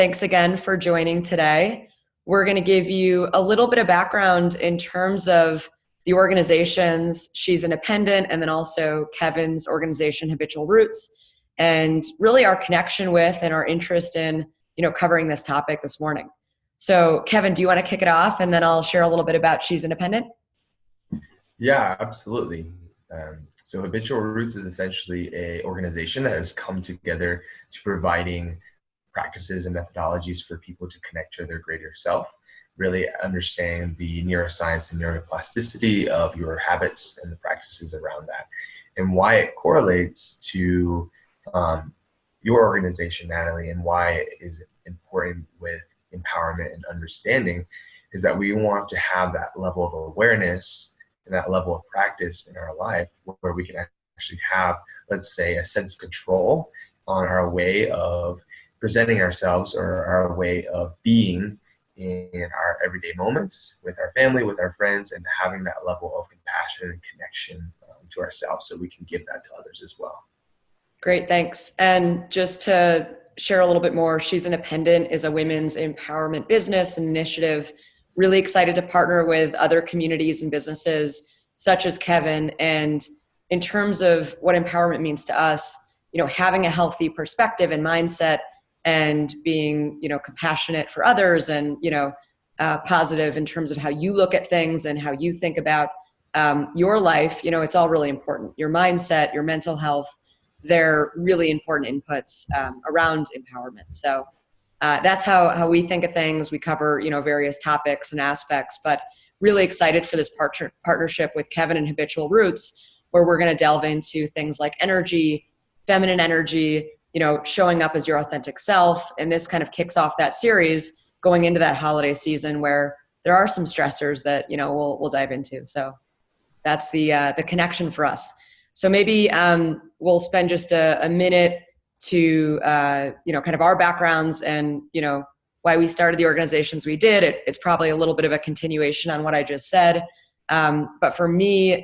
Thanks again for joining today. We're going to give you a little bit of background in terms of the organizations. She's independent, and then also Kevin's organization, Habitual Roots, and really our connection with and our interest in, covering this topic this morning. So Kevin, do you want to kick it off, and then I'll share a little bit about She's Independent? Yeah, absolutely. So Habitual Roots is essentially a organization that has come together to providing practices and methodologies for people to connect to their greater self, really understand the neuroscience and neuroplasticity of your habits and the practices around that, and why it correlates to your organization, Natalie, and why it is important with empowerment and understanding is that we want to have that level of awareness and that level of practice in our life where we can actually have, let's say, a sense of control on our way of presenting ourselves or our way of being in our everyday moments with our family, with our friends, and having that level of compassion and connection to ourselves so we can give that to others as well. Great, thanks. And just to share a little bit more, She's Independent is a women's empowerment business and initiative. Really excited to partner with other communities and businesses such as Kevin. And in terms of what empowerment means to us, having a healthy perspective and mindset and being, compassionate for others and, positive in terms of how you look at things and how you think about your life, it's all really important. Your mindset, your mental health, they're really important inputs around empowerment. So that's how we think of things. We cover, various topics and aspects, but really excited for this partnership with Kevin and Habitual Roots, where we're going to delve into things like energy, feminine energy, showing up as your authentic self. And this kind of kicks off that series going into that holiday season where there are some stressors that, we'll dive into. So that's the connection for us. So maybe we'll spend just a minute to, kind of our backgrounds and, why we started the organizations we did. It's probably a little bit of a continuation on what I just said. But for me,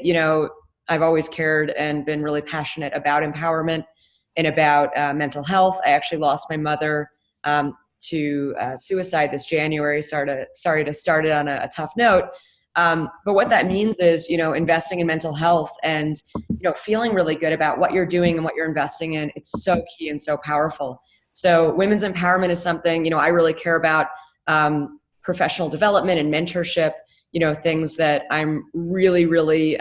I've always cared and been really passionate about empowerment and about mental health. I actually lost my mother to suicide this January. Sorry to start it on a tough note. But what that means is, investing in mental health and, feeling really good about what you're doing and what you're investing in. It's so key and so powerful. So women's empowerment is something, I really care about, professional development and mentorship, things that I'm really, really,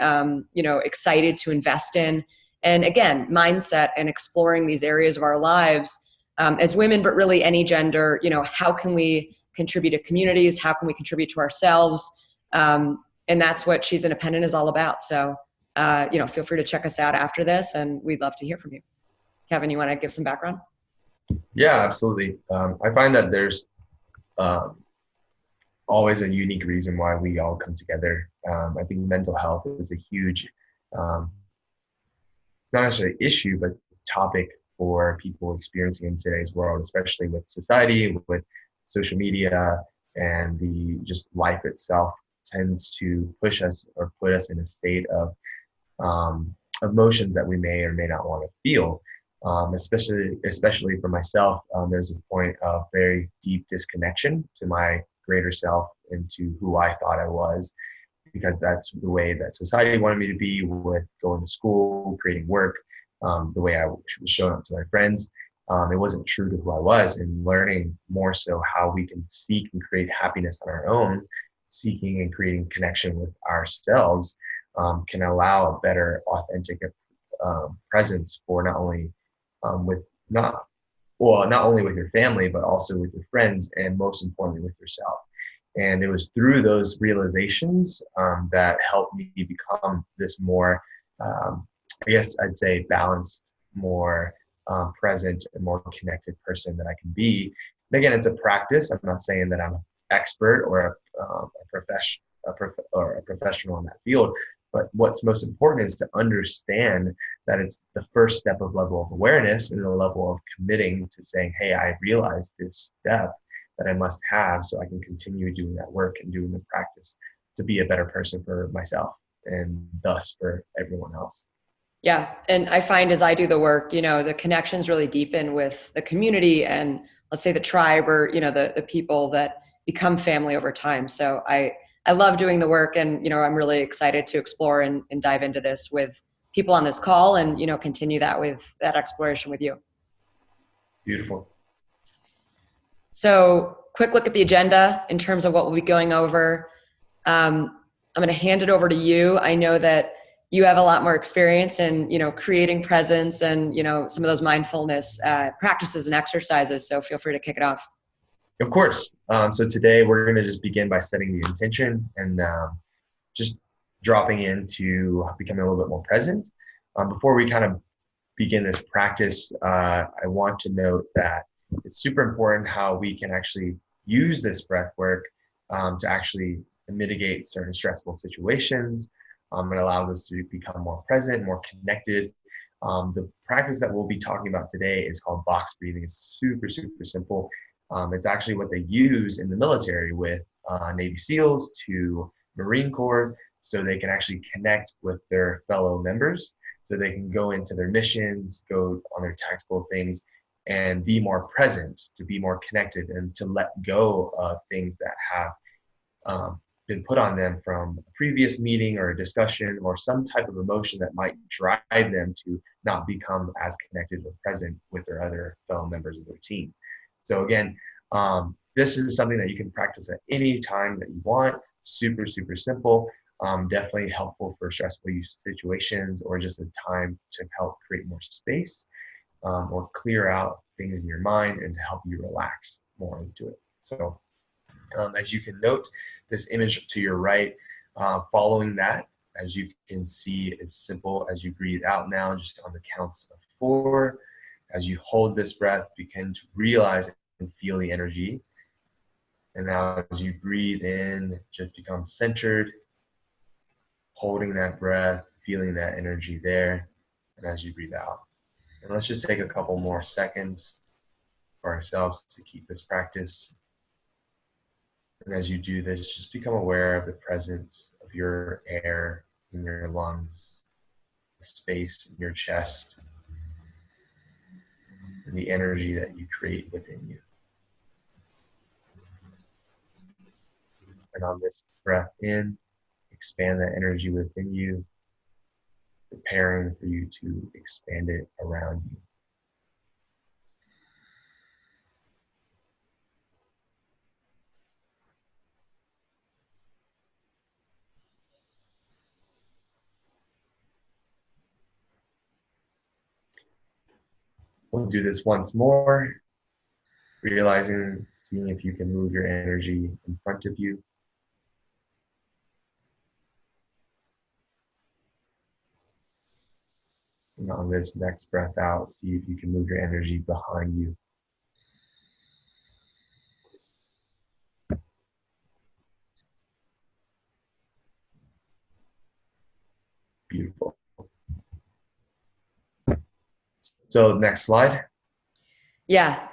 excited to invest in. And again, mindset and exploring these areas of our lives as women, but really any gender, how can we contribute to communities? How can we contribute to ourselves? And that's what She's Independent is all about. So, feel free to check us out after this, and we'd love to hear from you. Kevin, you want to give some background? Yeah, absolutely. I find that there's always a unique reason why we all come together. I think mental health is a huge, not necessarily issue, but topic for people experiencing in today's world, especially with society, with social media, and the just life itself tends to push us or put us in a state of emotions that we may or may not want to feel. Especially for myself, there's a point of very deep disconnection to my greater self and to who I thought I was, because that's the way that society wanted me to be with going to school, creating work, the way I was showing up to my friends. It wasn't true to who I was, and learning more so how we can seek and create happiness on our own, seeking and creating connection with ourselves can allow a better, authentic presence for not only not only with your family, but also with your friends, and most importantly with yourself. And it was through those realizations that helped me become this more, I guess I'd say, balanced, more present, and more connected person that I can be. And again, it's a practice. I'm not saying that I'm an expert or a professional in that field. But what's most important is to understand that it's the first step of level of awareness and the level of committing to saying, hey, I realize this step that I must have so I can continue doing that work and doing the practice to be a better person for myself and thus for everyone else. Yeah. And I find as I do the work, the connections really deepen with the community and let's say the tribe or, the people that become family over time. So I love doing the work and, I'm really excited to explore and dive into this with people on this call and, continue that with that exploration with you. Beautiful. So quick look at the agenda in terms of what we'll be going over. I'm going to hand it over to you. I know that you have a lot more experience in, creating presence and, some of those mindfulness practices and exercises. So feel free to kick it off. Of course. So today we're going to just begin by setting the intention and just dropping into becoming a little bit more present. Before we kind of begin this practice, I want to note that it's super important how we can actually use this breath work to actually mitigate certain stressful situations. It allows us to become more present, more connected. The practice that we'll be talking about today is called box breathing. It's super, super simple. It's actually what they use in the military with Navy SEALs to Marine Corps, so they can actually connect with their fellow members, so they can go into their missions, go on their tactical things, and be more present, to be more connected, and to let go of things that have been put on them from a previous meeting or a discussion or some type of emotion that might drive them to not become as connected or present with their other fellow members of their team. So again, this is something that you can practice at any time that you want. Super, super simple. Definitely helpful for stressful situations or just a time to help create more space or clear out things in your mind and to help you relax more into it. So as you can note, this image to your right, following that, as you can see, it's simple as you breathe out now, just on the counts of 4. As you hold this breath, begin to realize and feel the energy. And now as you breathe in, just become centered, holding that breath, feeling that energy there. And as you breathe out. And let's just take a couple more seconds for ourselves to keep this practice. And as you do this, just become aware of the presence of your air in your lungs, the space in your chest, and the energy that you create within you. And on this breath in, expand that energy within you, preparing for you to expand it around you. We'll do this once more, realizing, seeing if you can move your energy in front of you. And on this next breath out, see if you can move your energy behind you. Beautiful. So next slide. Yeah.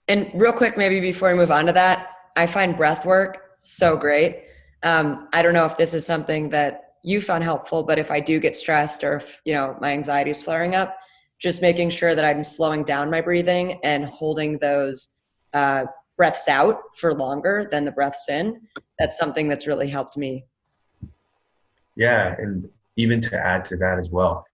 And real quick, maybe before we move on to that, I find breath work so great. I don't know if this is something that you found helpful, but if I do get stressed or if, my anxiety is flaring up, just making sure that I'm slowing down my breathing and holding those breaths out for longer than the breaths in. That's something that's really helped me. Yeah, and even to add to that as well,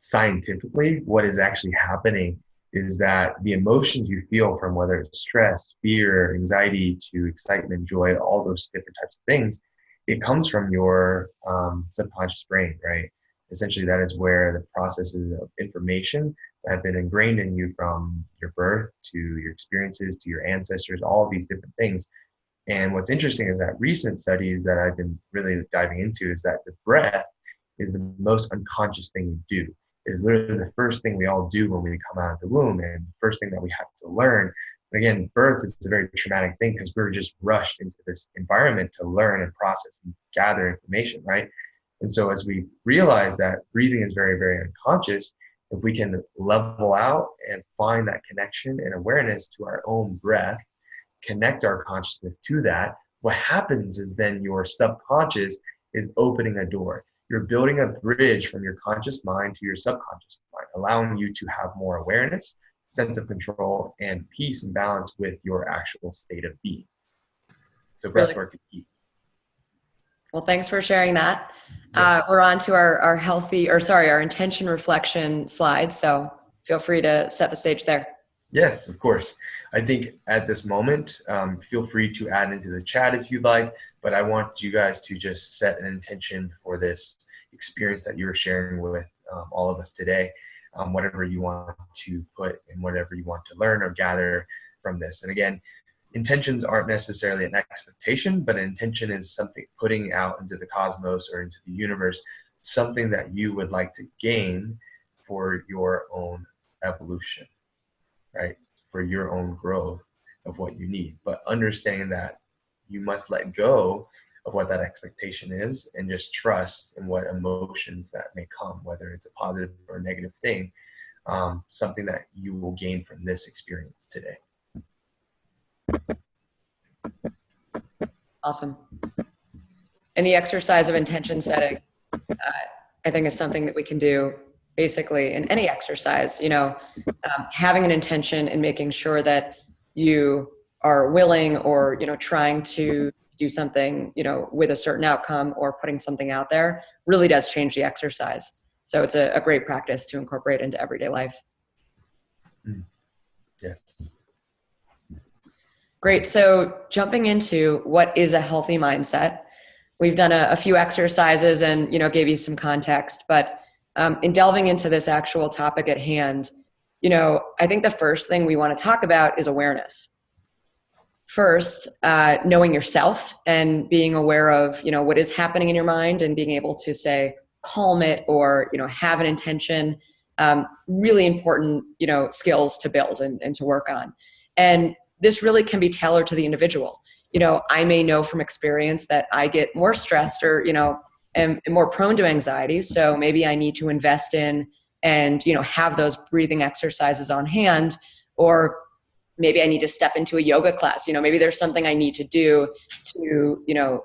scientifically, what is actually happening is that the emotions you feel, from whether it's stress, fear, anxiety, to excitement, joy, all those different types of things, it comes from your subconscious brain, right? Essentially, that is where the processes of information that have been ingrained in you from your birth to your experiences to your ancestors, all of these different things. And what's interesting is that recent studies that I've been really diving into is that the breath is the most unconscious thing we do. It is literally the first thing we all do when we come out of the womb, and the first thing that we have to learn. And again, birth is a very traumatic thing because we're just rushed into this environment to learn and process and gather information, right? And so as we realize that breathing is very, very unconscious, if we can level out and find that connection and awareness to our own breath, connect our consciousness to that, what happens is then your subconscious is opening a door. You're building a bridge from your conscious mind to your subconscious mind, allowing you to have more awareness, sense of control, and peace and balance with your actual state of being. So Really. breathwork is key. Well, thanks for sharing that. Yes. We're on to our intention reflection slide. So feel free to set the stage there. Yes, of course. I think at this moment, feel free to add into the chat if you'd like, but I want you guys to just set an intention for this experience that you're sharing with all of us today, whatever you want to put and whatever you want to learn or gather from this. And again, intentions aren't necessarily an expectation, but an intention is something putting out into the cosmos or into the universe, something that you would like to gain for your own evolution, right? For your own growth of what you need. But understanding that you must let go of what that expectation is and just trust in what emotions that may come, whether it's a positive or a negative thing, something that you will gain from this experience today. Awesome. And the exercise of intention setting, I think, is something that we can do basically in any exercise. Having an intention and making sure that you are willing or trying to do something with a certain outcome or putting something out there really does change the exercise. So it's a great practice to incorporate into everyday life. Yes. Great. So jumping into what is a healthy mindset, we've done a few exercises and gave you some context, but in delving into this actual topic at hand, I think the first thing we want to talk about is awareness. First, knowing yourself and being aware of what is happening in your mind and being able to say calm it or have an intention. Really important skills to build and to work on. And this really can be tailored to the individual. I may know from experience that I get more stressed or am more prone to anxiety. So maybe I need to invest in and have those breathing exercises on hand, or maybe I need to step into a yoga class. Maybe there's something I need to do to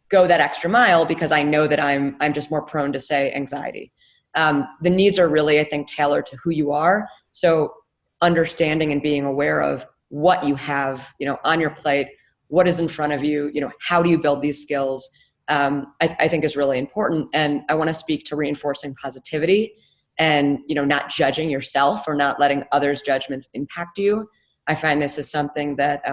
go that extra mile because I know that I'm just more prone to, say, anxiety. The needs are really, I think, tailored to who you are. So understanding and being aware of what you have, on your plate, what is in front of you, how do you build these skills, I think is really important. And I want to speak to reinforcing positivity and, not judging yourself or not letting others' judgments impact you. I find this is something that,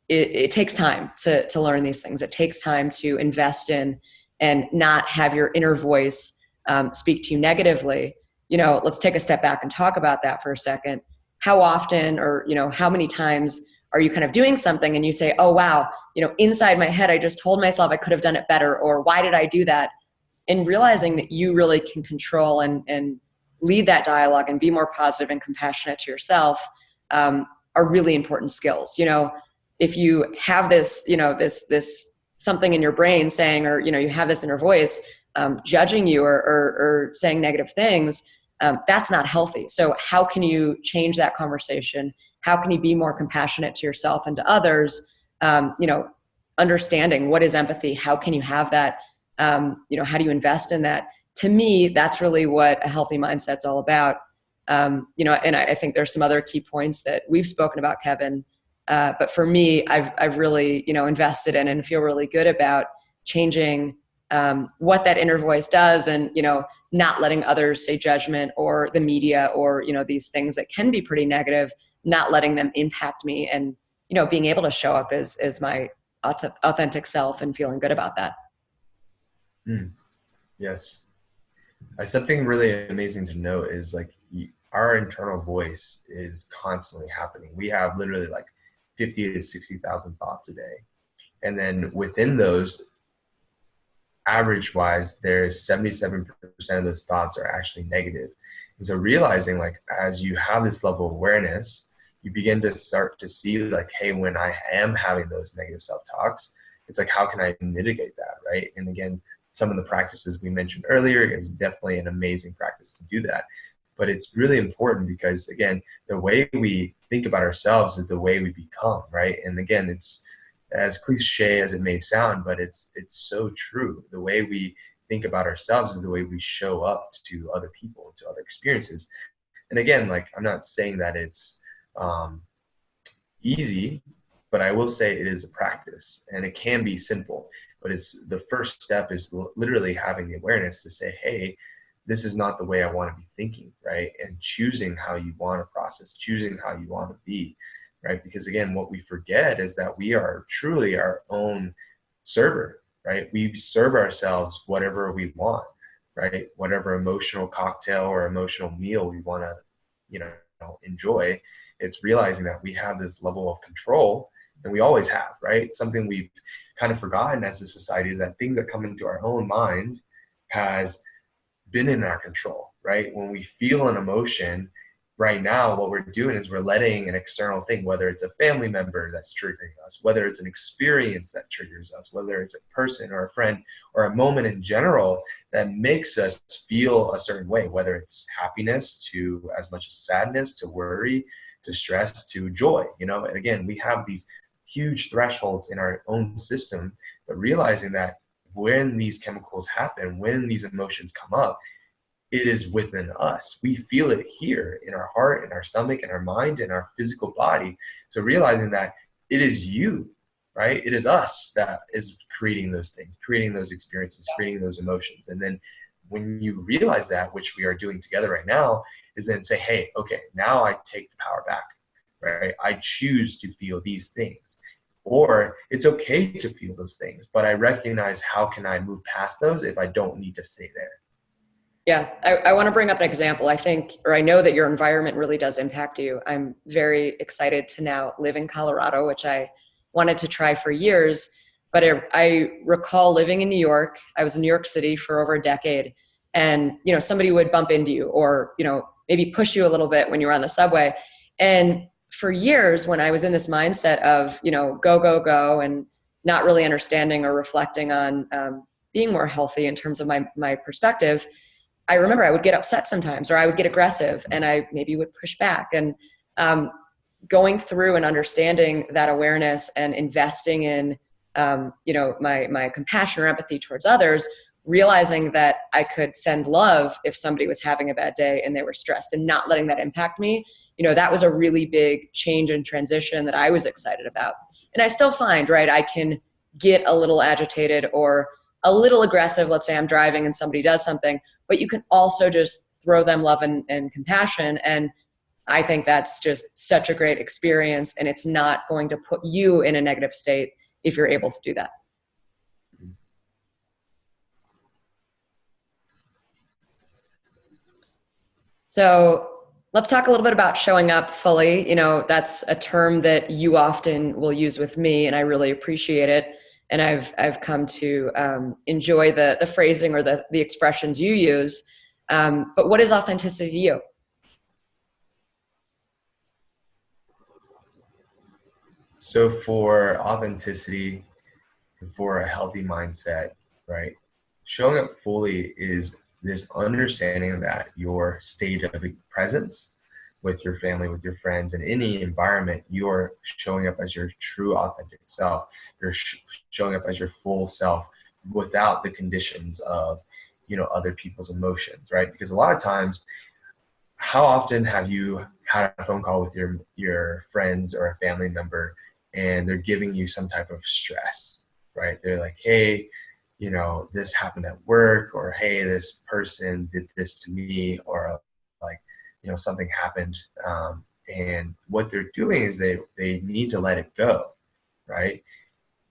it takes time to learn these things. It takes time to invest in and not have your inner voice speak to you negatively. Let's take a step back and talk about that for a second. How often or, how many times are you kind of doing something and you say, oh, wow, inside my head, I just told myself I could have done it better, or why did I do that? And realizing that you really can control and lead that dialogue and be more positive and compassionate to yourself are really important skills. If you have this, this something in your brain saying, or, you have this inner voice judging you or saying negative things, that's not healthy. So how can you change that conversation? How can you be more compassionate to yourself and to others? Understanding what is empathy? How can you have that? How do you invest in that? To me, that's really what a healthy mindset's all about. And I think there's some other key points that we've spoken about, Kevin. But for me, I've really, invested in and feel really good about changing what that inner voice does, and not letting others say judgment or the media or these things that can be pretty negative, not letting them impact me, and being able to show up as my authentic self and feeling good about that. Yes. Something really amazing to note is like our internal voice is constantly happening. We have literally like 50 to 60,000 thoughts a day. And then within those, average wise, there's 77% of those thoughts are actually negative. And so realizing, like, as you have this level of awareness, you begin to start to see like, hey, when I am having those negative self-talks, it's like, how can I mitigate that, right? And again, some of the practices we mentioned earlier is definitely an amazing practice to do that. But it's really important because, again, the way we think about ourselves is the way we become, right? And again, it's as cliche as it may sound, but it's so true. The way we think about ourselves is the way we show up to other people, to other experiences. And again, like, I'm not saying that it's easy, but I will say it is a practice, and it can be simple. But it's the first step is literally having the awareness to say, hey, this is not the way I want to be thinking, right? And choosing how you want to process, choosing how you want to be, right? Because again, what we forget is that we are truly our own server, right? We serve ourselves whatever we want, right? Whatever emotional cocktail or emotional meal we want to, enjoy. It's realizing that we have this level of control, and we always have, right? Something we've kind of forgotten as a society is that things that come into our own mind has been in our control, right? When we feel an emotion right now, what we're doing is we're letting an external thing, whether it's a family member that's triggering us, whether it's an experience that triggers us, whether it's a person or a friend or a moment in general that makes us feel a certain way, whether it's happiness to as much as sadness, to worry, to stress, to joy, and again, we have these huge thresholds in our own system, but realizing that when these chemicals happen, when these emotions come up, it is within us. We feel it here in our heart, in our stomach, in our mind, in our physical body. So realizing that it is you, right? It is us that is creating those things, creating those experiences, creating those emotions. And then when you realize that, which we are doing together right now, is then say, hey, okay, now I take the power back, right? I choose to feel these things. Or it's okay to feel those things, but I recognize how can I move past those if I don't need to stay there. Yeah, I want to bring up an example. I think, or I know that your environment really does impact you. I'm very excited to now live in Colorado, which I wanted to try for years. But I recall living in New York. I was in New York City for over a decade. And, somebody would bump into you or, maybe push you a little bit when you were on the subway. And for years, when I was in this mindset of, go, go, go, and not really understanding or reflecting on being more healthy in terms of my perspective, I remember I would get upset sometimes, or I would get aggressive, and I maybe would push back. And going through and understanding that awareness and investing in, my compassion or empathy towards others, realizing that I could send love if somebody was having a bad day and they were stressed, and not letting that impact me. That was a really big change and transition that I was excited about. And I still find, right, I can get a little agitated or a little aggressive. Let's say I'm driving and somebody does something, but you can also just throw them love and compassion. And I think that's just such a great experience, and it's not going to put you in a negative state if you're able to do that. So let's talk a little bit about showing up fully. That's a term that you often will use with me, and I really appreciate it. And I've come to enjoy the phrasing or the expressions you use. But what is authenticity to you? So for authenticity, for a healthy mindset, right? Showing up fully is this understanding that your state of presence with your family, with your friends, in any environment, you're showing up as your true authentic self. You're showing up as your full self without the conditions of, other people's emotions, right? Because a lot of times, how often have you had a phone call with your friends or a family member, and they're giving you some type of stress, right? They're like, hey, this happened at work, or hey, this person did this to me, or like, something happened. And what they're doing is they need to let it go, right?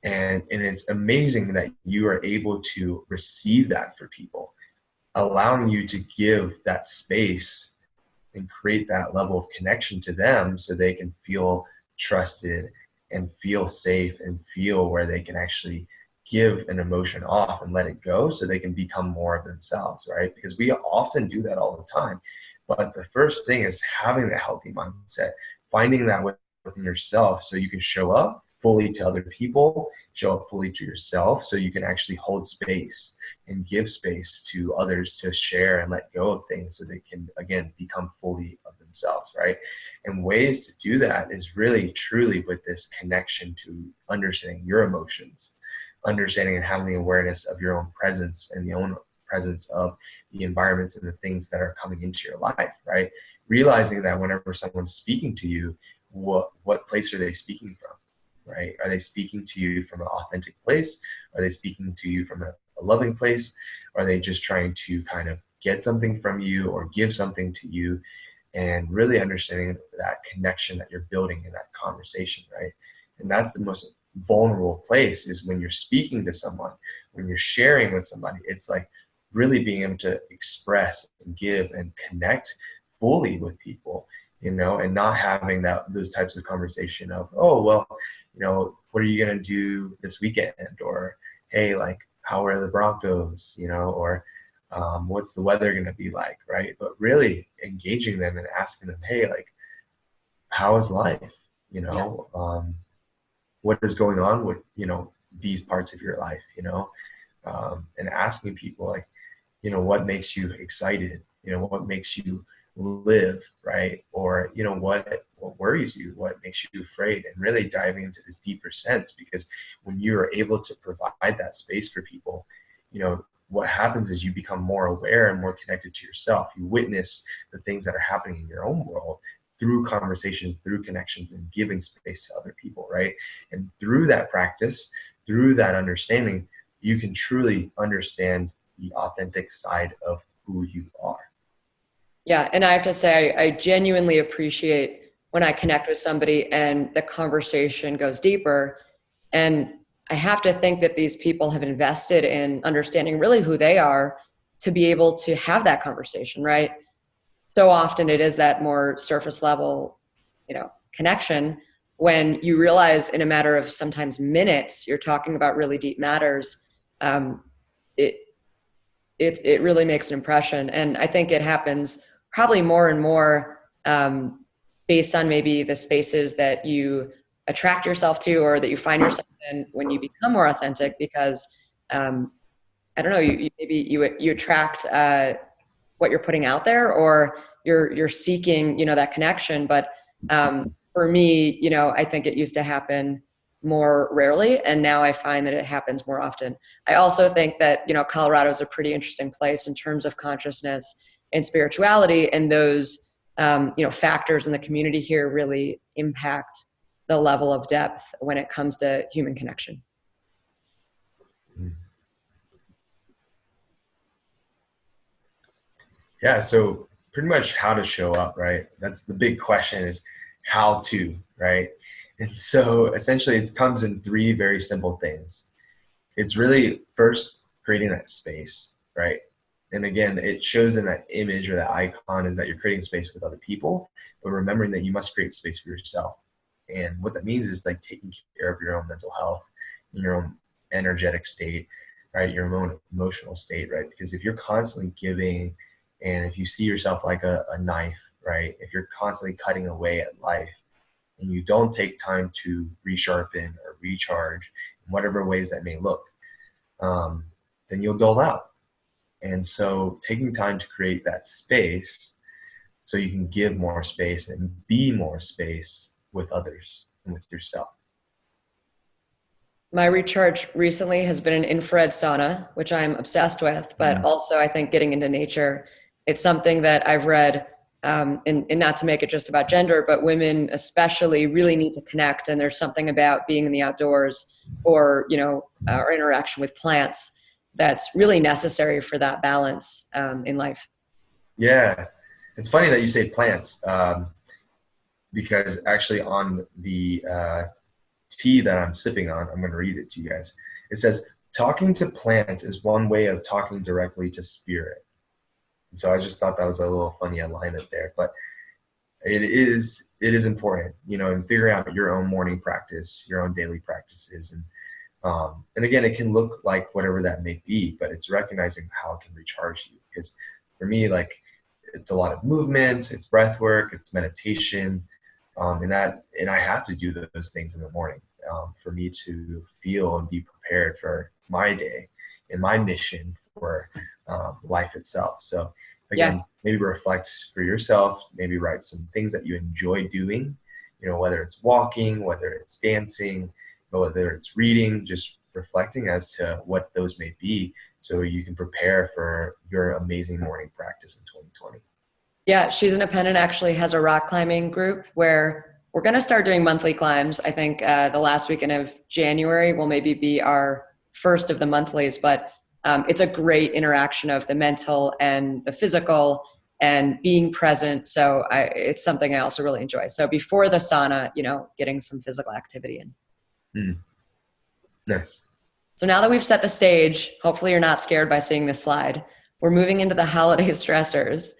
And it's amazing that you are able to receive that for people, allowing you to give that space and create that level of connection to them so they can feel trusted and feel safe and feel where they can actually give an emotion off and let it go so they can become more of themselves, right? Because we often do that all the time. But the first thing is having that healthy mindset, finding that within yourself so you can show up fully to other people, show up fully to yourself so you can actually hold space and give space to others to share and let go of things so they can, again, become fully of themselves, right? And ways to do that is really truly with this connection to understanding your emotions, understanding and having the awareness of your own presence and the own presence of the environments and the things that are coming into your life, right? Realizing that whenever someone's speaking to you, what place are they speaking from, right? Are they speaking to you from an authentic place? Are they speaking to you from a loving place? Are they just trying to kind of get something from you or give something to you? And really understanding that connection that you're building in that conversation, right? And that's the most vulnerable place, is when you're speaking to someone, when you're sharing with somebody. It's like really being able to express and give and connect fully with people, and not having those types of conversation of, oh, well, what are you going to do this weekend? Or, hey, like, how are the Broncos, or what's the weather going to be like, right? But really engaging them and asking them, hey, like, how is life? Yeah. What is going on with, these parts of your life, and asking people, like, what makes you excited? What makes you live, right? Or, what worries you? What makes you afraid? And really diving into this deeper sense, because when you are able to provide that space for people, what happens is you become more aware and more connected to yourself. You witness the things that are happening in your own world through conversations, through connections, and giving space to other people, right? And through that practice, through that understanding, you can truly understand the authentic side of who you are. Yeah. And I have to say, I genuinely appreciate when I connect with somebody and the conversation goes deeper. And I have to think that these people have invested in understanding really who they are to be able to have that conversation, right? So often it is that more surface level, connection, when you realize in a matter of sometimes minutes, you're talking about really deep matters. Um, it, it really makes an impression. And I think it happens probably more and more based on maybe the spaces that you attract yourself to or that you find yourself in when you become more authentic, because I don't know, maybe you attract what you're putting out there, or you're seeking, that connection. But for me, I think it used to happen more rarely, and now I find that it happens more often. I also think that, Colorado is a pretty interesting place in terms of consciousness and spirituality, and those factors in the community here really impact the level of depth when it comes to human connection. Yeah, so pretty much how to show up, right? That's the big question, is how to, right? And so essentially it comes in three very simple things. It's really first creating that space, right? And again, it shows in that image or that icon is that you're creating space with other people, but remembering that you must create space for yourself. And what that means is like taking care of your own mental health, your own energetic state, right? Your own emotional state, right? Because if you're constantly giving, and if you see yourself like a knife, right? If you're constantly cutting away at life and you don't take time to resharpen or recharge in whatever ways that may look, then you'll dull out. And so taking time to create that space so you can give more space and be more space with others and with yourself. My recharge recently has been an infrared sauna, which I'm obsessed with, but also I think getting into nature, it's something that I've read, and not to make it just about gender, but women especially really need to connect. And there's something about being in the outdoors or, our interaction with plants that's really necessary for that balance in life. Yeah, it's funny that you say plants, because actually on the tea that I'm sipping on, I'm going to read it to you guys. It says, talking to plants is one way of talking directly to spirit. And so I just thought that was a little funny alignment there, but it is important, in figuring out your own morning practice, your own daily practices. And again, it can look like whatever that may be, but it's recognizing how it can recharge you. Because for me, like, it's a lot of movement, it's breath work, it's meditation, and I have to do those things in the morning for me to feel and be prepared for my day and my mission for life itself. So again, maybe reflect for yourself, maybe write some things that you enjoy doing, whether it's walking, whether it's dancing, whether it's reading, just reflecting as to what those may be so you can prepare for your amazing morning practice in 2020? Yeah, She's Independent actually has a rock climbing group where we're going to start doing monthly climbs. I think the last weekend of January will maybe be our first of the monthlies, but it's a great interaction of the mental and the physical and being present. So it's something I also really enjoy. So before the sauna, getting some physical activity in. Nice. So now that we've set the stage, hopefully you're not scared by seeing this slide. We're moving into the holiday stressors.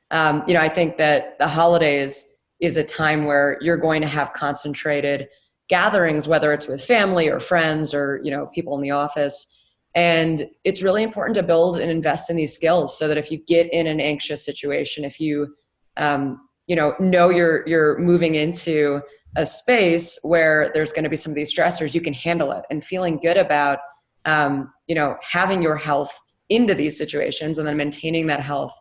I think that the holidays is a time where you're going to have concentrated gatherings, whether it's with family or friends or, people in the office. And it's really important to build and invest in these skills so that if you get in an anxious situation, if you, know you're moving into a space where there's going to be some of these stressors, you can handle it, and feeling good about, having your health into these situations and then maintaining that health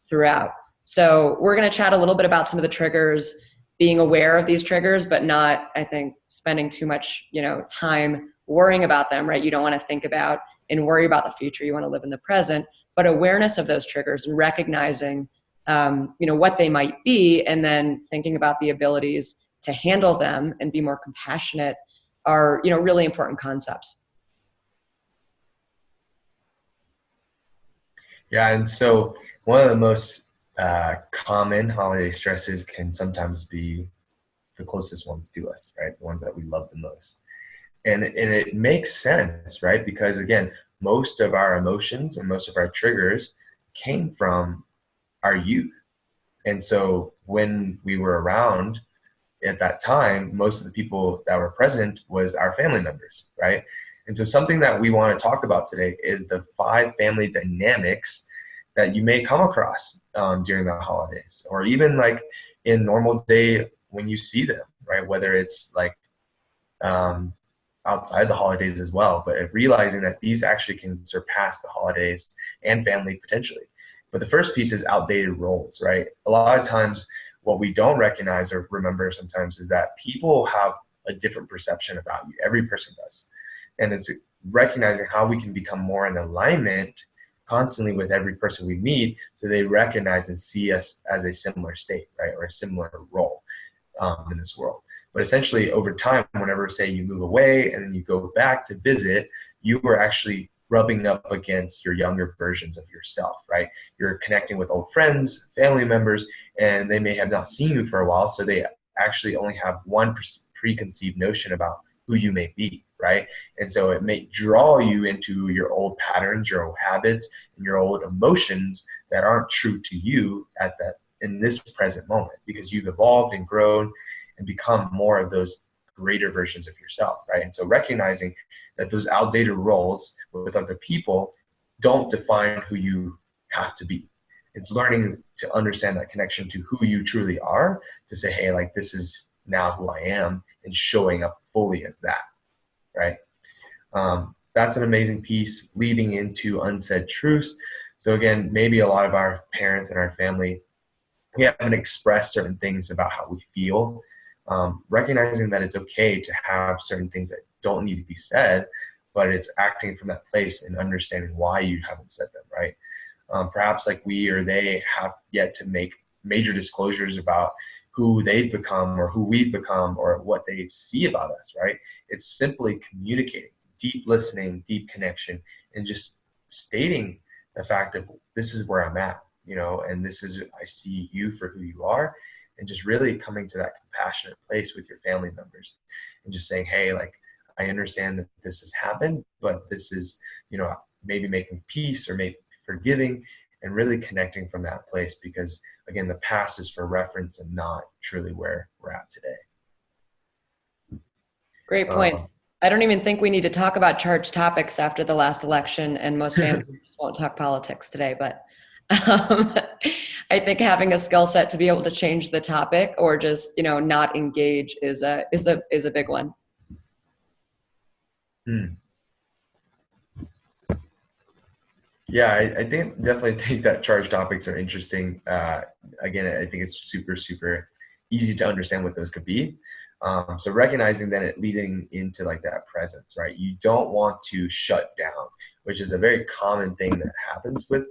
throughout. So we're going to chat a little bit about some of the triggers, being aware of these triggers, but not, I think, spending too much, time worrying about them, right? You don't want to think about and worry about the future. You want to live in the present, but awareness of those triggers and recognizing, what they might be, and then thinking about the abilities to handle them and be more compassionate are, really important concepts. Yeah, and so one of the most common holiday stresses can sometimes be the closest ones to us, right? The ones that we love the most. And it makes sense, right? Because again, most of our emotions and most of our triggers came from our youth. And so when we were around at that time, most of the people that were present was our family members, right? And so something that we want to talk about today is the 5 family dynamics that you may come across during the holidays, or even like in normal day when you see them, right? Whether it's like outside the holidays as well, but realizing that these actually can surpass the holidays and family potentially. But the first piece is outdated roles, right? A lot of times what we don't recognize or remember sometimes is that people have a different perception about you. Every person does. And it's recognizing how we can become more in alignment constantly with every person we meet so they recognize and see us as a similar state, right? Or a similar role in this world. But essentially over time, whenever say you move away and then you go back to visit, you are actually rubbing up against your younger versions of yourself, right? You're connecting with old friends, family members, and they may have not seen you for a while, so they actually only have one preconceived notion about who you may be, right? And so it may draw you into your old patterns, your old habits, and your old emotions that aren't true to you at that in this present moment, because you've evolved and grown and become more of those greater versions of yourself, right? And so recognizing that those outdated roles with other people don't define who you have to be. It's learning to understand that connection to who you truly are, to say, hey, like this is now who I am, and showing up fully as that, right? That's an amazing piece leading into unsaid truths. So again, maybe a lot of our parents and our family, we haven't expressed certain things about how we feel. Recognizing that it's okay to have certain things that don't need to be said, but it's acting from that place and understanding why you haven't said them, right? Perhaps like we or they have yet to make major disclosures about who they've become or who we've become or what they see about us, right? It's simply communicating, deep listening, deep connection, and just stating the fact of this is where I'm at, and this is, I see you for who you are, and just really coming to that compassionate place with your family members and just saying, hey, like, I understand that this has happened, but this is, maybe making peace or maybe forgiving and really connecting from that place, because again, the past is for reference and not truly where we're at today. Great point. I don't even think we need to talk about charged topics after the last election, and most families won't talk politics today, but I think having a skill set to be able to change the topic or just, not engage is a big one. Yeah, I definitely think that charged topics are interesting. Again, I think it's super, super easy to understand what those could be. So recognizing then it leading into like that presence, right? You don't want to shut down, which is a very common thing that happens with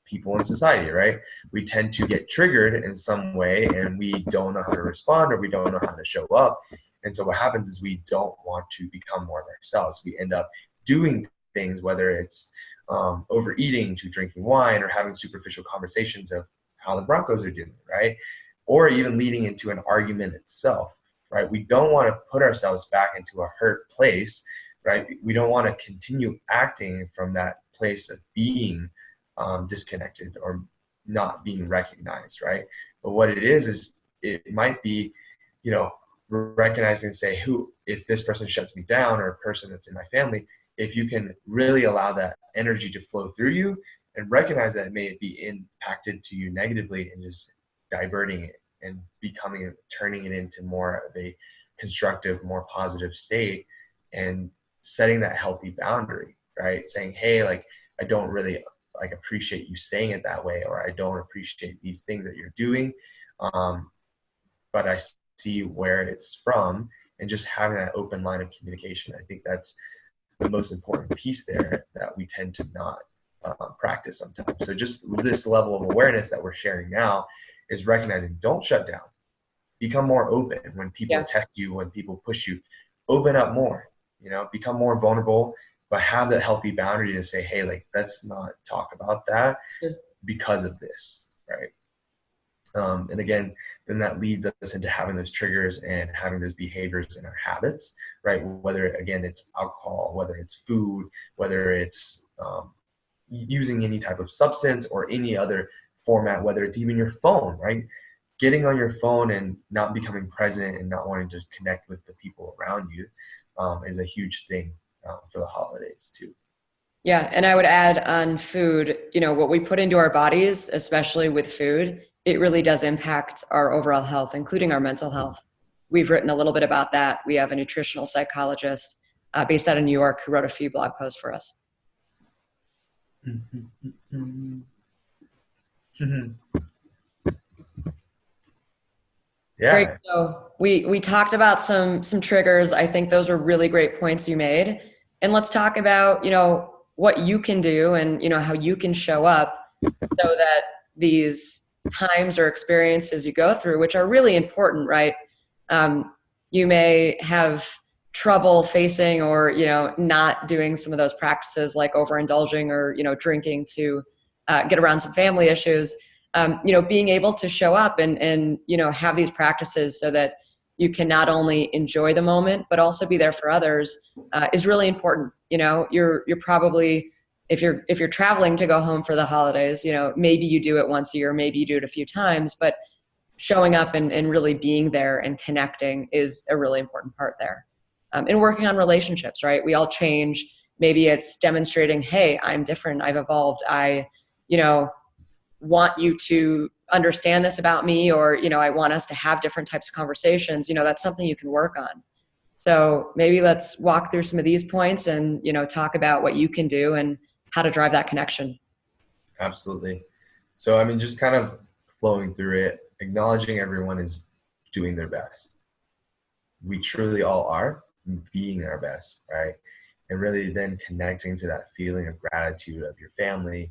people in society, right? We tend to get triggered in some way and we don't know how to respond or we don't know how to show up. And so what happens is we don't want to become more of ourselves. We end up doing things, whether it's overeating to drinking wine or having superficial conversations of how the Broncos are doing, right? Or even leading into an argument itself, right? We don't want to put ourselves back into a hurt place, right? We don't want to continue acting from that place of being disconnected or not being recognized, right? But what it is it might be, recognizing and say, if this person shuts me down or a person that's in my family, if you can really allow that energy to flow through you and recognize that it may be impacted to you negatively and just diverting it and turning it into more of a constructive, more positive state and setting that healthy boundary, right? Saying, hey, like, I don't really like appreciate you saying it that way, or I don't appreciate these things that you're doing. But I see where it's from, and just having that open line of communication. I think that's the most important piece there that we tend to not practice sometimes. So just this level of awareness that we're sharing now is recognizing, don't shut down, become more open. When people test you, when people push you, open up more, become more vulnerable, but have that healthy boundary to say, hey, like, let's not talk about that because of this, right? And again, then that leads us into having those triggers and having those behaviors in our habits, right? Whether, again, it's alcohol, whether it's food, whether it's using any type of substance or any other format, whether it's even your phone, right? Getting on your phone and not becoming present and not wanting to connect with the people around you is a huge thing for the holidays too. Yeah. And I would add on food, what we put into our bodies, especially with food, it really does impact our overall health, including our mental health. We've written a little bit about that. We have a nutritional psychologist based out of New York who wrote a few blog posts for us. Yeah. Great. So we talked about some triggers. I think those were really great points you made. And let's talk about, what you can do and, how you can show up so that these times or experiences you go through, which are really important, right? You may have trouble facing or, not doing some of those practices like overindulging or, drinking to get around some family issues. Being able to show up and have these practices so that you can not only enjoy the moment, but also be there for others is really important. You're probably, if you're traveling to go home for the holidays, maybe you do it once a year, maybe you do it a few times, but showing up and really being there and connecting is a really important part there. And working on relationships, right? We all change. Maybe it's demonstrating, hey, I'm different, I've evolved, I want you to understand this about me, or I want us to have different types of conversations. That's something you can work on. So maybe let's walk through some of these points and talk about what you can do and how to drive that connection. Absolutely. So I mean, just kind of flowing through it, acknowledging everyone is doing their best. We truly all are being our best, right? And really then connecting to that feeling of gratitude of your family,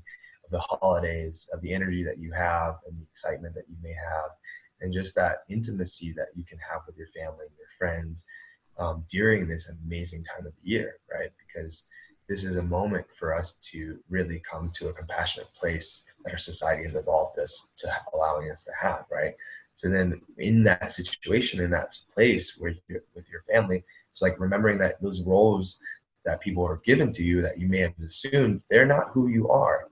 the holidays, of the energy that you have and the excitement that you may have, and just that intimacy that you can have with your family and your friends during this amazing time of the year, right? Because this is a moment for us to really come to a compassionate place that our society has evolved us to allowing us to have, right? So then in that situation, in that place with your family, it's like remembering that those roles that people are given to you that you may have assumed, they're not who you are.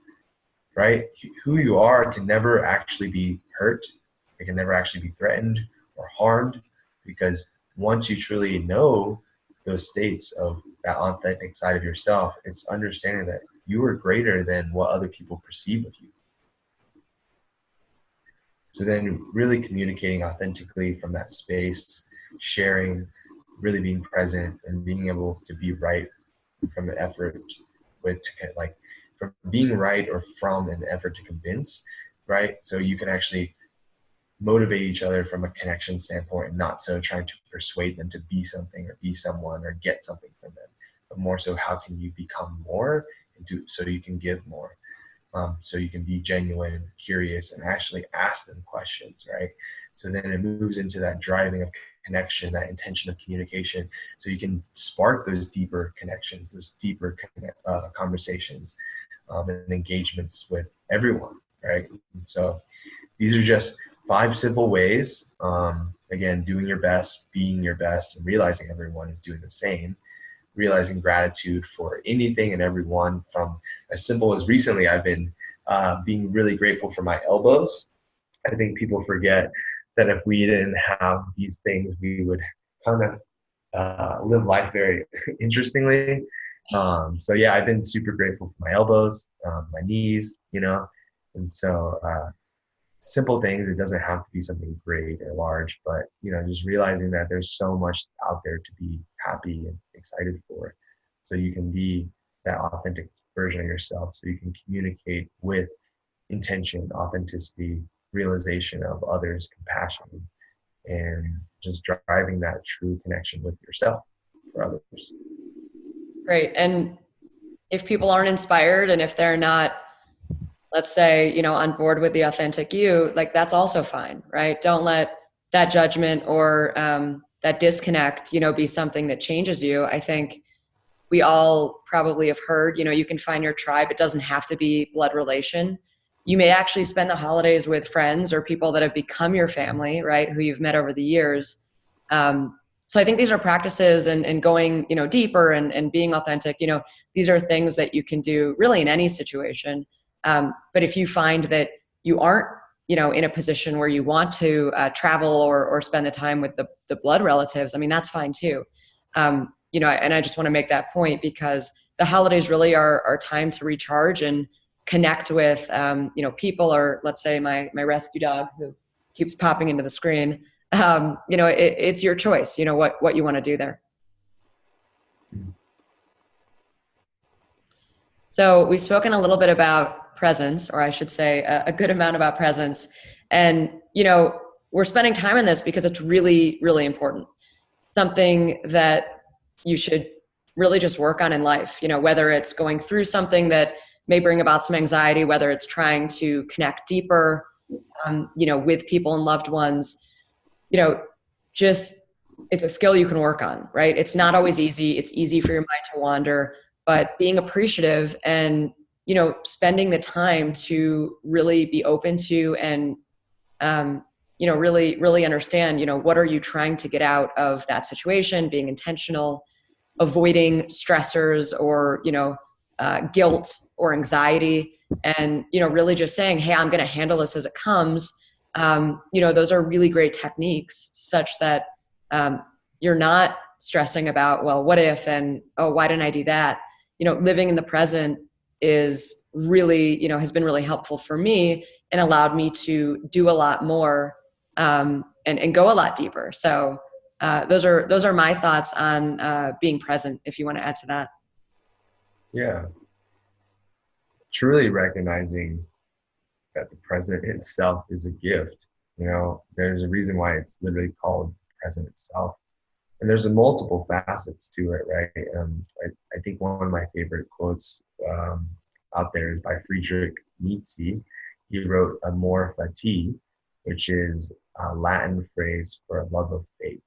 Right? Who you are can never actually be hurt. It can never actually be threatened or harmed, because once you truly know those states of that authentic side of yourself, it's understanding that you are greater than what other people perceive of you. So then really communicating authentically from that space, sharing, really being present and being able to be right from the effort with like from being right or from an effort to convince, right? So you can actually motivate each other from a connection standpoint, and not so trying to persuade them to be something or be someone or get something from them, but more so how can you become more and do so you can give more. So you can be genuine, curious, and actually ask them questions, right? So then it moves into that driving of connection, that intention of communication. So you can spark those deeper connections, those deeper conversations, and engagements with everyone, right? And so these are just 5 simple ways. Again, doing your best, being your best, and realizing everyone is doing the same. Realizing gratitude for anything and everyone, from as simple as recently I've been being really grateful for my elbows. I think people forget that if we didn't have these things, we would kind of live life very interestingly. So yeah, I've been super grateful for my elbows, my knees, and so simple things. It doesn't have to be something great or large, but just realizing that there's so much out there to be happy and excited for, so you can be that authentic version of yourself, so you can communicate with intention, authenticity, realization of others, compassion, and just driving that true connection with yourself for others. Great. And if people aren't inspired and if they're not, let's say, on board with the authentic you, like that's also fine, right? Don't let that judgment or that disconnect, be something that changes you. I think we all probably have heard, you can find your tribe. It doesn't have to be blood relation. You may actually spend the holidays with friends or people that have become your family, right? Who you've met over the years. So I think these are practices and going, deeper and being authentic, these are things that you can do really in any situation. But if you find that you aren't, in a position where you want to travel or spend the time with the blood relatives, I mean, that's fine too. And I just want to make that point because the holidays really are time to recharge and connect with, people, or let's say my rescue dog who keeps popping into the screen. It's your choice, what you want to do there. So we've spoken a little bit about presence, or I should say a good amount about presence. And, we're spending time on this because it's really, really important. Something that you should really just work on in life, whether it's going through something that may bring about some anxiety, whether it's trying to connect deeper, with people and loved ones, just it's a skill you can work on, right? It's not always easy. It's easy for your mind to wander, but being appreciative and, spending the time to really be open to and, really, really understand, what are you trying to get out of that situation, being intentional, avoiding stressors or, guilt or anxiety, and, really just saying, hey, I'm going to handle this as it comes. Those are really great techniques such that you're not stressing about, well, what if, and, oh, why didn't I do that? Living in the present is really, has been really helpful for me and allowed me to do a lot more and go a lot deeper. So those are my thoughts on being present, if you want to add to that. Yeah, truly recognizing that the present itself is a gift. There's a reason why it's literally called present itself. And there's a multiple facets to it, right? I think one of my favorite quotes out there is by Friedrich Nietzsche. He wrote amor fati, which is a Latin phrase for a love of faith.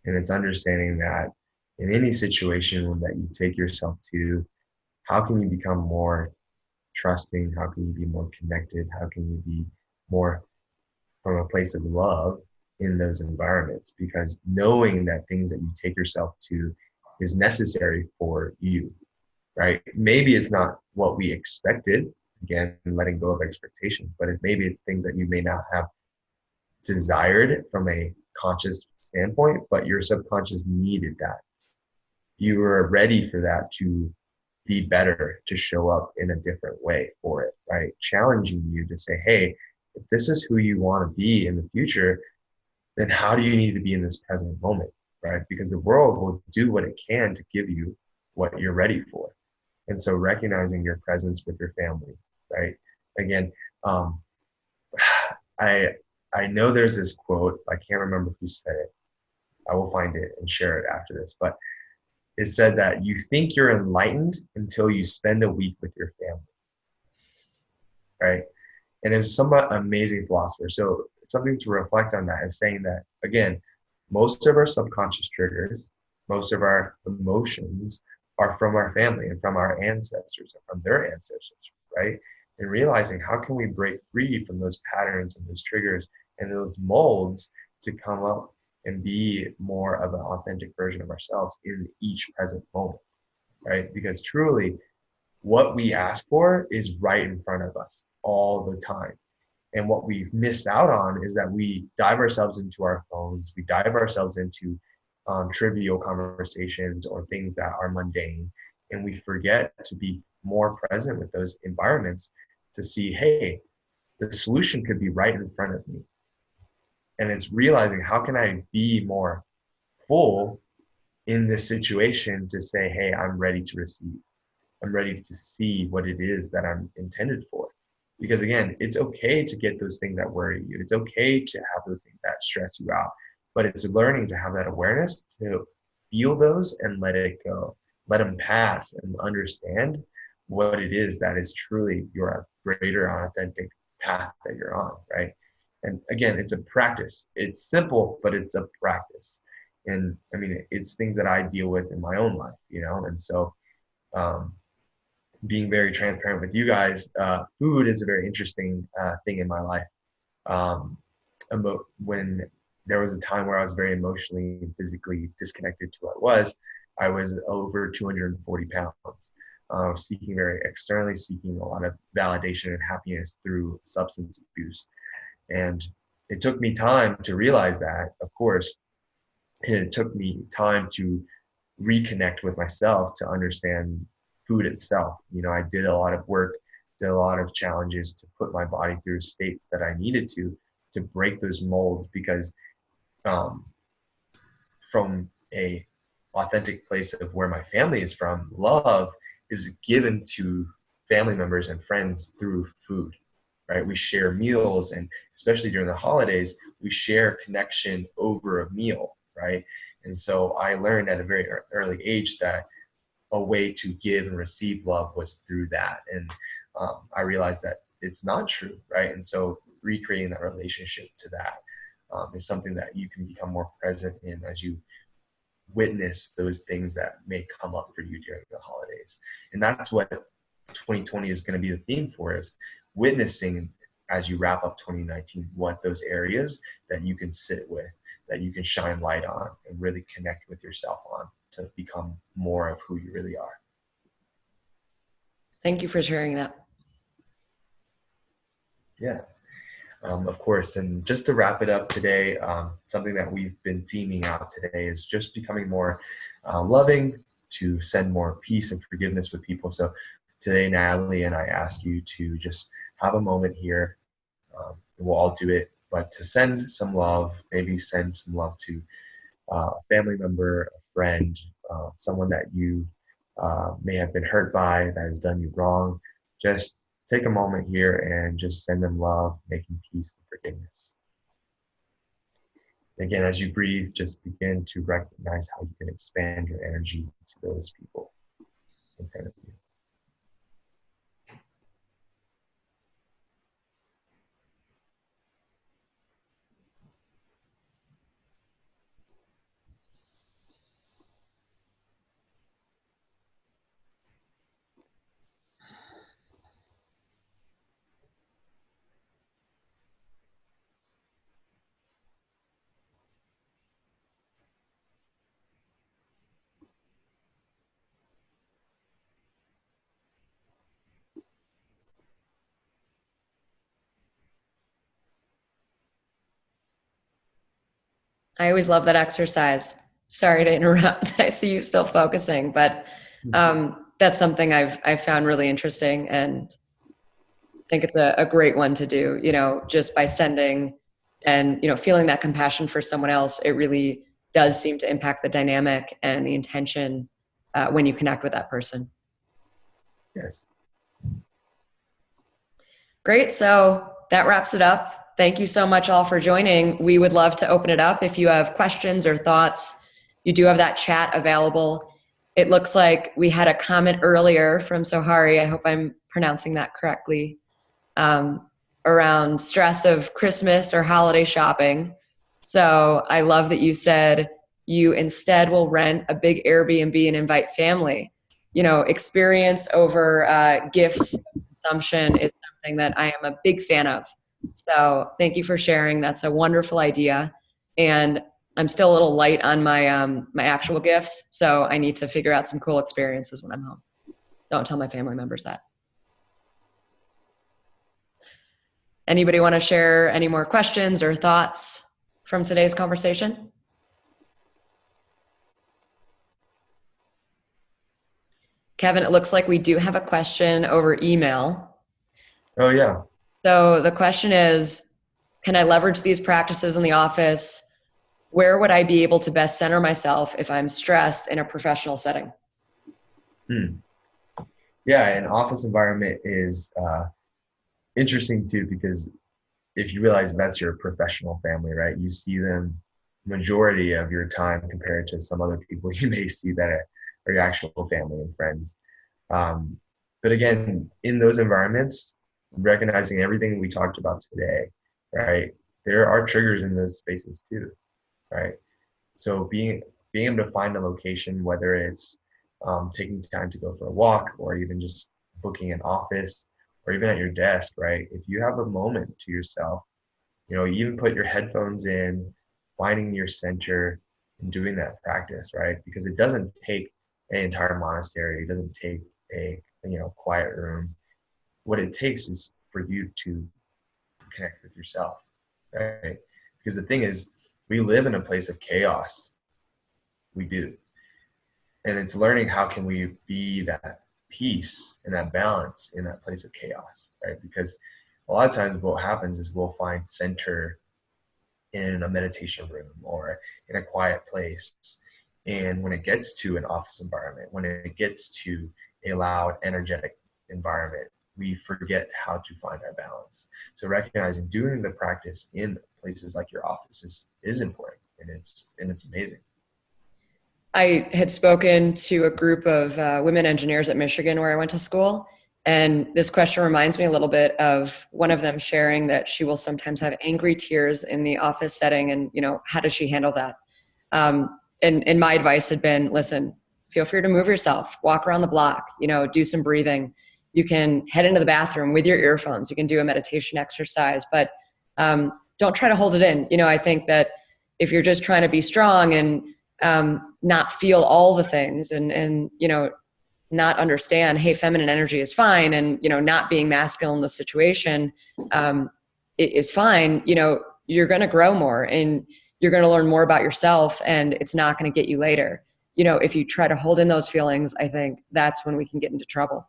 And it's understanding that in any situation that you take yourself to, how can you become more trusting? How can you be more connected? How can you be more from a place of love in those environments? Because knowing that things that you take yourself to is necessary for you, right? Maybe it's not what we expected, again, letting go of expectations, but maybe it's things that you may not have desired from a conscious standpoint, but your subconscious needed that. You were ready for that to be better, to show up in a different way for it, right? Challenging you to say, hey, if this is who you want to be in the future, then how do you need to be in this present moment, right? Because the world will do what it can to give you what you're ready for. And so recognizing your presence with your family, right? Again, I I know there's this quote, I can't remember who said it. I will find it and share it after this, but it said that you think you're enlightened until you spend a week with your family, right? And it's somewhat amazing philosopher. So something to reflect on that is saying that, again, most of our subconscious triggers, most of our emotions are from our family and from our ancestors and from their ancestors, right? And realizing how can we break free from those patterns and those triggers and those molds to come up and be more of an authentic version of ourselves in each present moment, right? Because truly, what we ask for is right in front of us all the time. And what we miss out on is that we dive ourselves into our phones, we dive ourselves into trivial conversations or things that are mundane, and we forget to be more present with those environments to see, hey, the solution could be right in front of me. And it's realizing how can I be more full in this situation to say, hey, I'm ready to receive. I'm ready to see what it is that I'm intended for. Because again, it's okay to get those things that worry you. It's okay to have those things that stress you out. But it's learning to have that awareness to feel those and let it go. Let them pass and understand what it is that is truly your greater authentic path that you're on, right? And again, it's a practice. It's simple, but it's a practice. And I mean, it's things that I deal with in my own life, you know? And so, um, being very transparent with you guys, food is a very interesting thing in my life. Um, when there was a time where I was very emotionally and physically disconnected to what I was over 240 pounds, seeking very externally, seeking a lot of validation and happiness through substance abuse. And it took me time to realize that, of course, and it took me time to reconnect with myself to understand food itself. You know, I did a lot of work, did a lot of challenges to put my body through states that I needed to break those molds because um, from a authentic place of where my family is from, love is given to family members and friends through food, right? We share meals, and especially during the holidays, we share connection over a meal, right? And so I learned at a very early age that a way to give and receive love was through that. And I realized that it's not true, right? And so recreating that relationship to that is something that you can become more present in as you witness those things that may come up for you during the holidays. And that's what 2020 is going to be the theme for, is witnessing as you wrap up 2019, what those areas that you can sit with, that you can shine light on and really connect with yourself on to become more of who you really are. Thank you for sharing that. Yeah. Of course. And just to wrap it up today, something that we've been theming out today is just becoming more loving, to send more peace and forgiveness with people. So today, Natalie and I ask you to just have a moment here. We'll all do it, but to send some love, maybe send some love to a family member, a friend, someone that you may have been hurt by, that has done you wrong. Just take a moment here and just send them love, making peace and forgiveness. Again, as you breathe, just begin to recognize how you can expand your energy to those people in front of you. I always love that exercise. Sorry to interrupt. I see you still focusing, but that's something I've found really interesting, and I think it's a great one to do. You know, just by sending and feeling that compassion for someone else, it really does seem to impact the dynamic and the intention when you connect with that person. Yes. Great. So that wraps it up. Thank you so much all for joining. We would love to open it up. If you have questions or thoughts, you do have that chat available. It looks like we had a comment earlier from Sohari, I hope I'm pronouncing that correctly, around stress of Christmas or holiday shopping. So I love that you said you instead will rent a big Airbnb and invite family. You know, experience over gifts consumption is something that I am a big fan of. So thank you for sharing. That's a wonderful idea. And I'm still a little light on my my actual gifts, so I need to figure out some cool experiences when I'm home. Don't tell my family members that. Anybody want to share any more questions or thoughts from today's conversation? Kevin, it looks like we do have a question over email. Oh, yeah. So the question is, can I leverage these practices in the office? Where would I be able to best center myself if I'm stressed in a professional setting? Yeah, an office environment is interesting too, because if you realize that's your professional family, right? You see them majority of your time compared to some other people you may see that are your actual family and friends. But again, in those environments, recognizing everything we talked about today, right? There are triggers in those spaces too, right? So being able to find a location, whether it's taking time to go for a walk or even just booking an office or even at your desk, right? If you have a moment to yourself, you know, you even put your headphones in, finding your center and doing that practice, right? Because it doesn't take an entire monastery. It doesn't take a, quiet room. What it takes is for you to connect with yourself, right? Because the thing is, we live in a place of chaos. We do. And it's learning how can we be that peace and that balance in that place of chaos, right? Because a lot of times what happens is we'll find center in a meditation room or in a quiet place. And when it gets to an office environment, when it gets to a loud, energetic environment, we forget how to find our balance. So recognizing doing the practice in places like your office is important, and it's amazing. I had spoken to a group of women engineers at Michigan where I went to school. And this question reminds me a little bit of one of them sharing that she will sometimes have angry tears in the office setting. And, how does she handle that? And my advice had been, listen, feel free to move yourself, walk around the block, do some breathing. You can head into the bathroom with your earphones. You can do a meditation exercise, but don't try to hold it in. I think that if you're just trying to be strong and not feel all the things and not understand, hey, feminine energy is fine, and not being masculine in the situation is fine, you're going to grow more and you're going to learn more about yourself, and it's not going to get you later. If you try to hold in those feelings, I think that's when we can get into trouble.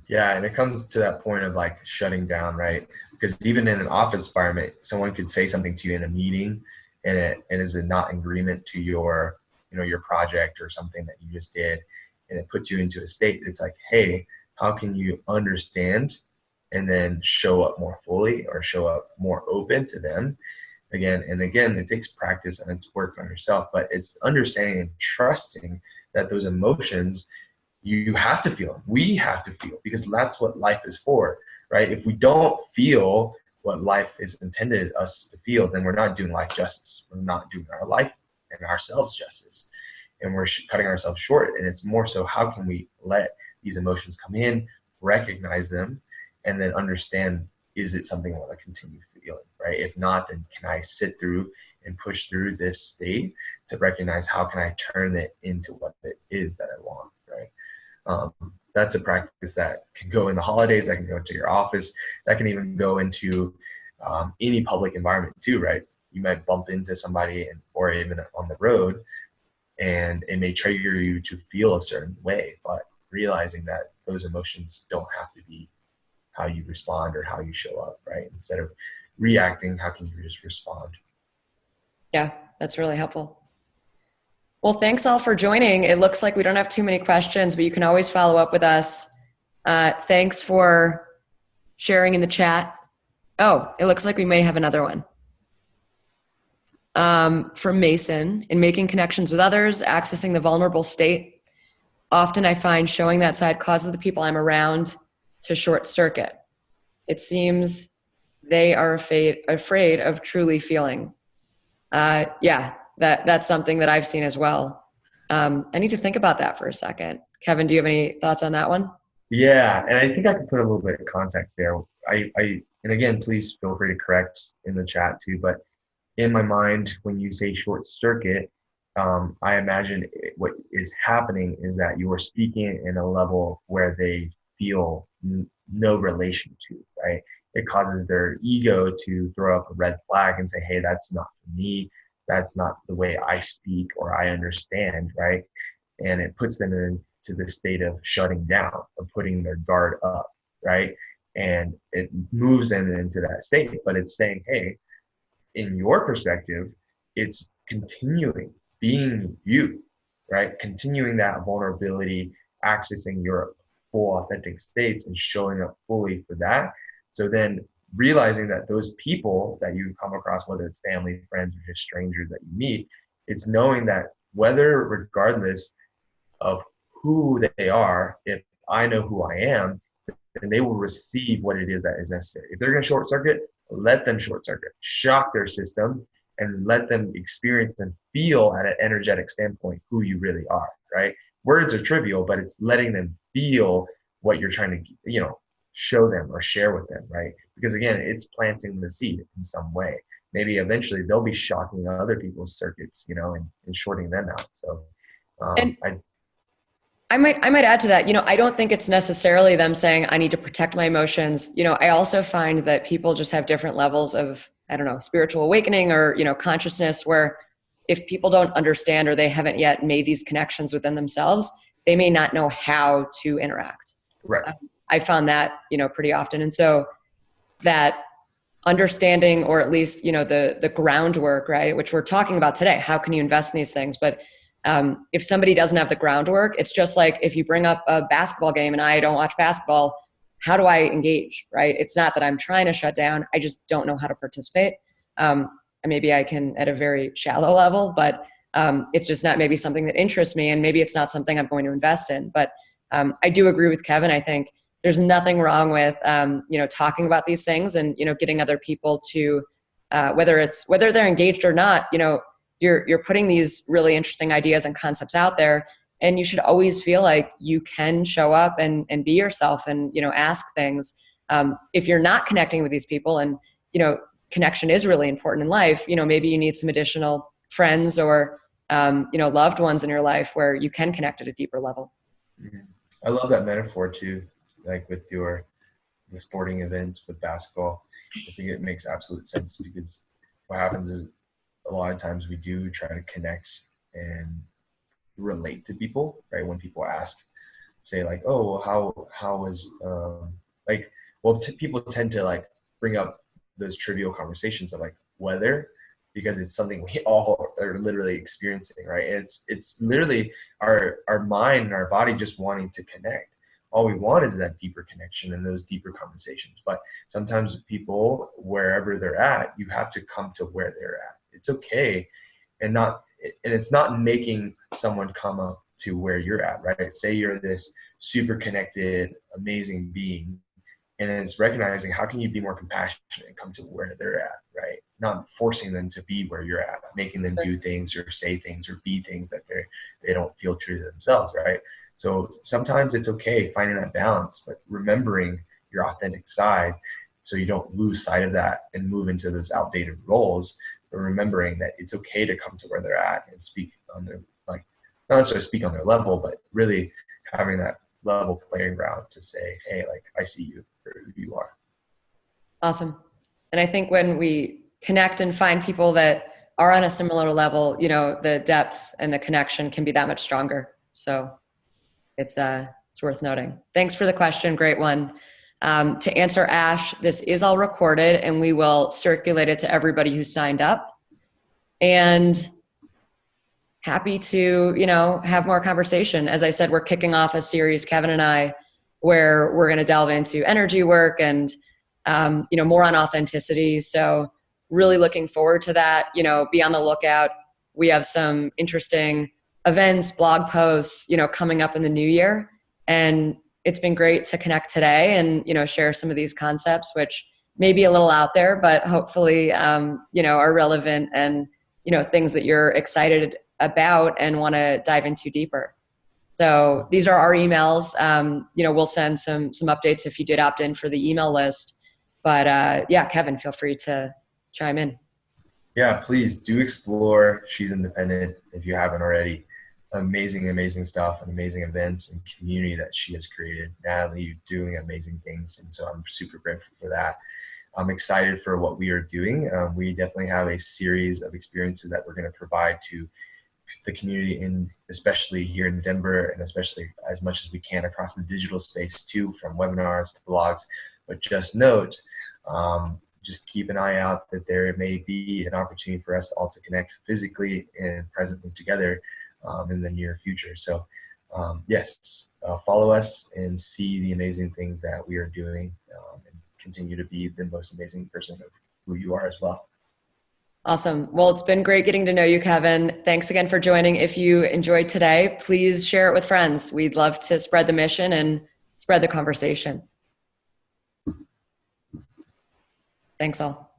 Yeah, and it comes to that point of like shutting down, right? Because even in an office environment, someone could say something to you in a meeting and it is not in agreement to your project or something that you just did, and it puts you into a state. It's like, hey, how can you understand and then show up more fully or show up more open to them again and again? It takes practice and it's work on yourself, but it's understanding and trusting that those emotions, you have to feel them. We have to feel, because that's what life is for, right? If we don't feel what life is intended us to feel, then we're not doing life justice. We're not doing our life and ourselves justice, and we're cutting ourselves short. And it's more so, how can we let these emotions come in, recognize them, and then understand, is it something I want to continue feeling, right? If not, then can I sit through and push through this state to recognize how can I turn it into what it is that I want, right? That's a practice that can go in the holidays, that can go into your office, that can even go into any public environment too, right? You might bump into somebody or even on the road, and it may trigger you to feel a certain way, but realizing that those emotions don't have to be how you respond or how you show up, right? Instead of reacting, how can you just respond? Yeah, that's really helpful. Well, thanks all for joining. It looks like we don't have too many questions, but you can always follow up with us. Thanks for sharing in the chat. Oh, it looks like we may have another one. From Mason, in making connections with others, accessing the vulnerable state, often I find showing that side causes the people I'm around to short circuit. It seems they are afraid of truly feeling. Yeah, that's something that I've seen as well. I need to think about that for a second. Kevin, do you have any thoughts on that one? Yeah, and I think I could put a little bit of context there. And again, please feel free to correct in the chat too. But in my mind, when you say short circuit, I imagine what is happening is that you are speaking in a level where they feel no relation to, right? It causes their ego to throw up a red flag and say, hey, that's not for me. That's not the way I speak or I understand, right? And it puts them into the state of shutting down, of putting their guard up, right? And it moves them into that state, but it's saying, hey, in your perspective, it's continuing being you, right? Continuing that vulnerability, accessing your full authentic states and showing up fully for that. So then realizing that those people that you come across, whether it's family, friends, or just strangers that you meet, it's knowing that whether regardless of who they are, if I know who I am, then they will receive what it is that is necessary. If they're going to short circuit, let them short circuit, shock their system, and let them experience and feel at an energetic standpoint who you really are, right? Words are trivial, but it's letting them feel what you're trying to, show them or share with them, right? Because again, it's planting the seed in some way. Maybe eventually they'll be shocking other people's circuits, and shorting them out. So And I I might add to that, I don't think it's necessarily them saying I need to protect my emotions. I also find that people just have different levels of, I don't know, spiritual awakening or, consciousness, where if people don't understand or they haven't yet made these connections within themselves, they may not know how to interact. right. I found that, pretty often. And so that understanding, or at least, the groundwork, right, which we're talking about today, how can you invest in these things? But if somebody doesn't have the groundwork, it's just like if you bring up a basketball game and I don't watch basketball, how do I engage, right? It's not that I'm trying to shut down. I just don't know how to participate. And maybe I can at a very shallow level, but it's just not maybe something that interests me, and maybe it's not something I'm going to invest in. But I do agree with Kevin. I think there's nothing wrong with, talking about these things and, getting other people to, whether they're engaged or not, you're putting these really interesting ideas and concepts out there, and you should always feel like you can show up and be yourself and, ask things. If you're not connecting with these people, and, connection is really important in life, maybe you need some additional friends or, loved ones in your life where you can connect at a deeper level. I love that metaphor too, like with the sporting events with basketball. I think it makes absolute sense, because what happens is a lot of times we do try to connect and relate to people, right? When people ask, say like, oh, how is like, well, people tend to like bring up those trivial conversations of like weather, because it's something we all are literally experiencing, right? And it's literally our mind and our body just wanting to connect. All we want is that deeper connection and those deeper conversations. But sometimes people, wherever they're at, you have to come to where they're at. It's okay, and it's not making someone come up to where you're at, right? Say you're this super connected, amazing being, and it's recognizing how can you be more compassionate and come to where they're at, right? Not forcing them to be where you're at, making them do things or say things or be things that they don't feel true to themselves, right? So sometimes it's okay finding that balance, but remembering your authentic side so you don't lose sight of that and move into those outdated roles, but remembering that it's okay to come to where they're at and speak on their, like, not necessarily speak on their level, but really having that level playing ground to say, hey, like, I see you for who you are. Awesome. And I think when we connect and find people that are on a similar level, the depth and the connection can be that much stronger. So it's worth noting. Thanks for the question. Great one. To answer Ash, this is all recorded and we will circulate it to everybody who signed up. And happy to, have more conversation. As I said, we're kicking off a series, Kevin and I, where we're going to delve into energy work and more on authenticity. So really looking forward to that. Be on the lookout. We have some interesting events, blog posts, coming up in the new year. And it's been great to connect today and, share some of these concepts, which may be a little out there, but hopefully, are relevant and, things that you're excited about and want to dive into deeper. So these are our emails. We'll send some updates if you did opt in for the email list. But yeah, Kevin, feel free to chime in. Yeah, please do explore She's Independent if you haven't already. Amazing, amazing stuff and amazing events and community that she has created. Natalie, you're doing amazing things. And so I'm super grateful for that. I'm excited for what we are doing. We definitely have a series of experiences that we're going to provide to the community, especially here in Denver, and especially as much as we can across the digital space too, from webinars to blogs. But just note, just keep an eye out that there may be an opportunity for us all to connect physically and presently together in the near future. So yes, follow us and see the amazing things that we are doing, and continue to be the most amazing person of who you are as well. Awesome. Well, it's been great getting to know you, Kevin. Thanks again for joining. If you enjoyed today, please share it with friends. We'd love to spread the mission and spread the conversation. Thanks all.